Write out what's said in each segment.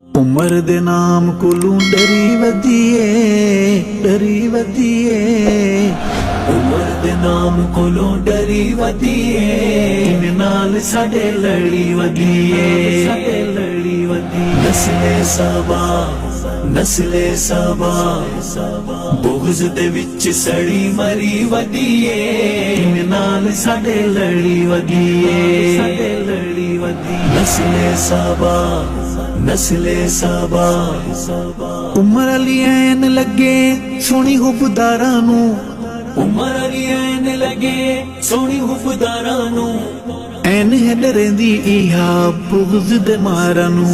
उमर दे नाम कोलों डरी वधिए, डरी वधिए। उमर दे नाम कोलों डरी वधिए, इने नाल साडे लड़ी वधिए, साडे लड़ी वधिए। नस्ले साबा, नस्ले साबा, बुग़्ज़ दे विच सड़ी मरी वधिए, इने नाल साडे लड़ी वधिए, साडे लड़ी वधिए। नस्ले साबा, नस्ले साबा। उमर अली ऐन लगे सोनी हुबदारा नू, उमर अली ऐन लगे सोनी हुबदारा नू, ऐन है डरेंदी इहा बुग़्ज़ दे मारा नू।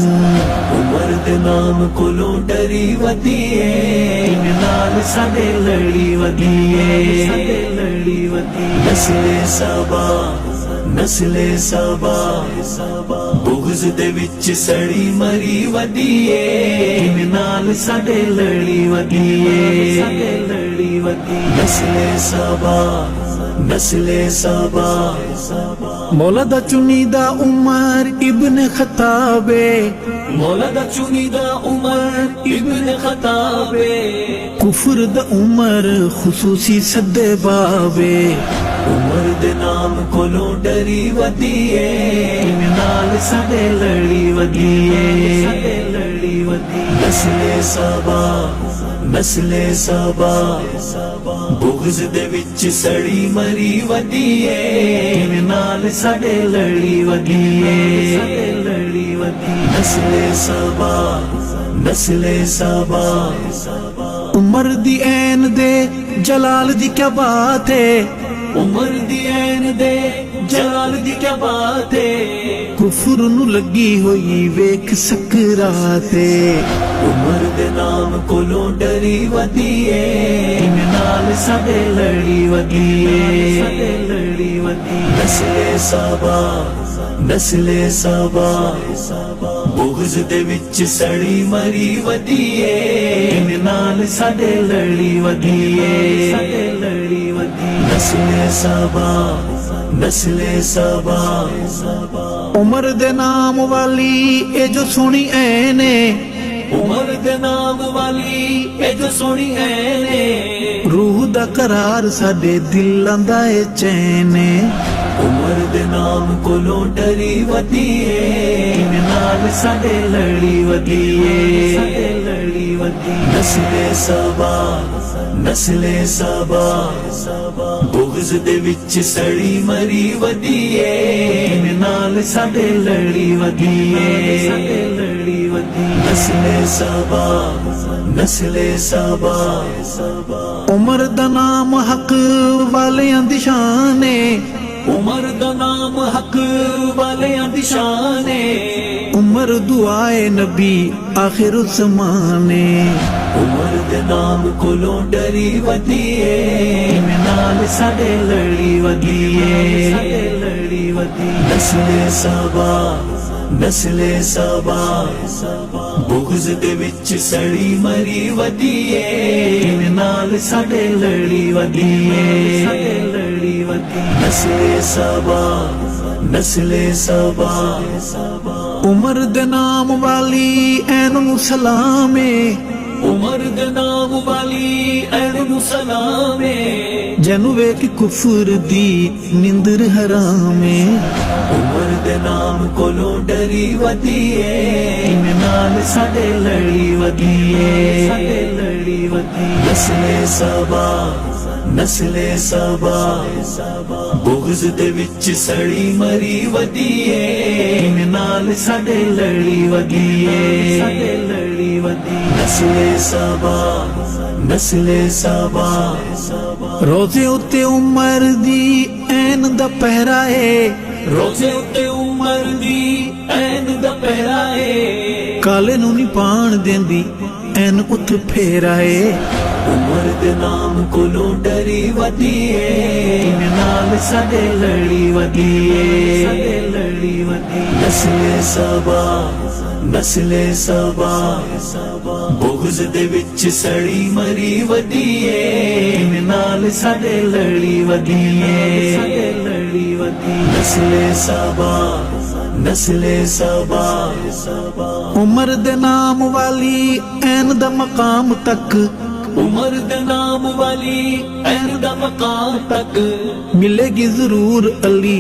उमर दे नाम कोलों डरी वधिए, इने नाल साडे लड़ी वधिए, साडे लड़ी वधिए। नस्ले साबा, नस्ले साबा, बुग़्ज़ दे विच सड़ी मरी वधिए, इने नाल साडे लड़ी वधिए, साडे लड़ी वधिए। नस्ले साबा, नस्ले साबा। मौला दा चुनीदा उमर इब्न खताबे, मौला दा चुनीदा उमर इब्न खताबे। कुफर दा उमर खुसूसी सदे बाबे, उमर दे नाम कोलों डरी वधिए, इने नाल साडे लड़ी वधिए, साडे लड़ी वधिए। नस्ले साबा, नस्ले साबा, बुग़्ज़ दे विच सड़ी मरी वधिए, इने नाल साडे लड़ी वधिए, साडे लड़ी वधिए। नस्ले साबा, नस्ले साबा। उमर दी ऐन दे जलाल दी क्या बात है, उमर दी ऐन दे जलाल दी क्या बात है। कुफर नू लगी होई वेख सकराते, उमर दे नाम कोलों डरी वधिए, इने नाल साडे लड़ी वधिए, साडे लड़ी वधिए। नस्ले साबा, नस्ले साबा, बुग़्ज़ दे विच सड़ी मरी वधिए, इने नाल साडे लड़ी वधिए, साडे लड़ी वधिए। नस्ले साबा, नस्ले साबा। उमर दे नाम वाली ए जो सोनी ऐने, उमर दे नाम वाली ए जो सोनी ऐने। रूह दा करार साडे दिलां दा ए चैने, उमर दे नाम कोलों डरी वधिए, इने नाल साडे लड़ी वधिए, साडे लड़ी वधिए। नस्ले साबा, नस्ले साबा, बुग़्ज़ दे विच सड़ी मरी वधिए, इने नाल साडे लड़ी वधिए, साडे लड़ी वधिए। नस्ले साबा, नस्ले साबा। उमर दा नाम हक वालियां दी शान है, उमर दा नाम हक वालियां दी शान है। उमर दुआए नबी आखिर ज़माने, उमर दे नाम कोलों डरी वधिए, इने नाल साडे लड़ी वधिए, साडे लड़ी वधिए। नस्ले साबा, नस्ले साबा, बुग़्ज़ दे विच सड़ी मरी वधिए, इने नाल साडे लड़ी वधिए, साडे लड़ी वधिए। नस्ले साबा, नस्ले साबा। उमर दे नाम वाली ऐन नू सलाम है, उमर दे नाम वाली ऐन नू सलाम है। जैनू वेख कुफर दी निंदर हराम है, उमर दे नाम कोलों डरी वधिए, इने नाल साडे लड़ी वधिए, साडे लड़ी वधिए। नस्ले साबा, नस्ले साबा, बुग़्ज़ दे विच सड़ी मरी वधिए, इने नाल साडे लड़ी वधिए, साडे लड़ी वधिए। नस्ले साबा, नस्ले साबा। रोज़े उत्ते उमर दी ऐन दा पहरा है, रोज़े उत्ते उमर दी ऐन दा पहरा है। काले नू नी पाण देंदी ऐन उत फेरा है, उमर दे नाम कोलों डरी वधिए, इने नाल साडे लड़ी वधिए, साडे लड़ी वधिए। नस्ले साबा, नस्ले साबा, बुग़्ज़ दे विच सड़ी मरी वधिए, इने नाल साडे लड़ी वधिए, साडे लड़ी वधिए। नस्ले साबा, नस्ले सबा उमर दे नाम वाली ऐन दा मकाम तक उमर दे नाम वाली ऐन दा मकाम तक मिलेगी जरूर अली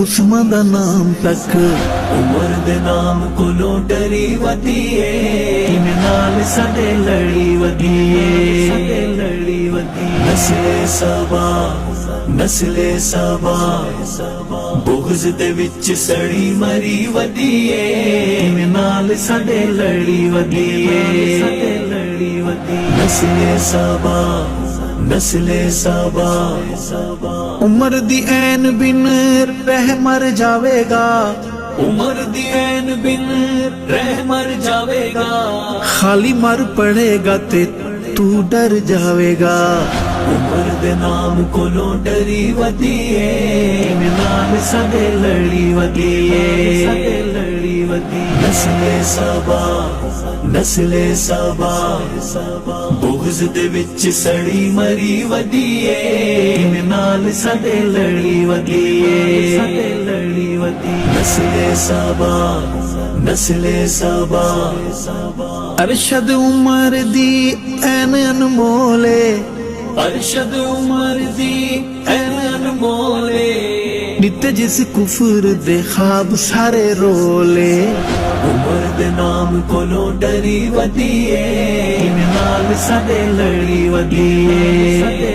उस्मान दा नाम तक उमर दे नाम कोलों डरी वधिए इने नाल साडे लड़ी वधिए नस्ले सबा नस्ले सबा बुग़्ज़ दे विच सड़ी मरी वधिए इने नाल साडे लड़ी वधिए नस्ले सबा नस्ले सबा उमर दी ऐन बिन रह मर जावेगा उमर दी ऐन बिन रह मर जावेगा खाली मर पड़ेगा ते तू डर जावेगा उमर दे नाम कोलों डरी वधिए इने नाल साडे लड़ी वधिए नस्ले सबा नस्ले सबा बुग़्ज़ दे विच सड़ी मरी वधिए इने नाल साडे लड़ी वधिए नस्ले सबा नस्ले सबा अरशद उमर दी ऐन अनमोले अरशद उमर दी ऐन अनमोले नित्य जिस कुफर दे ख्वाब सारे रोले उमर दे नाम कोलों डरी वधिए इने नाल साडे लड़ी वधिए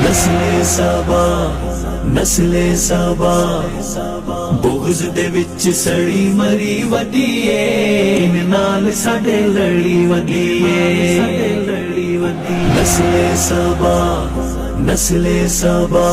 नस्ले सबा नस्ले सबा बुग़्ज़ दे विच सड़ी मरी वधिए इने नाल साडे लड़ी वधिए नस्ले सबा नस्ले सबा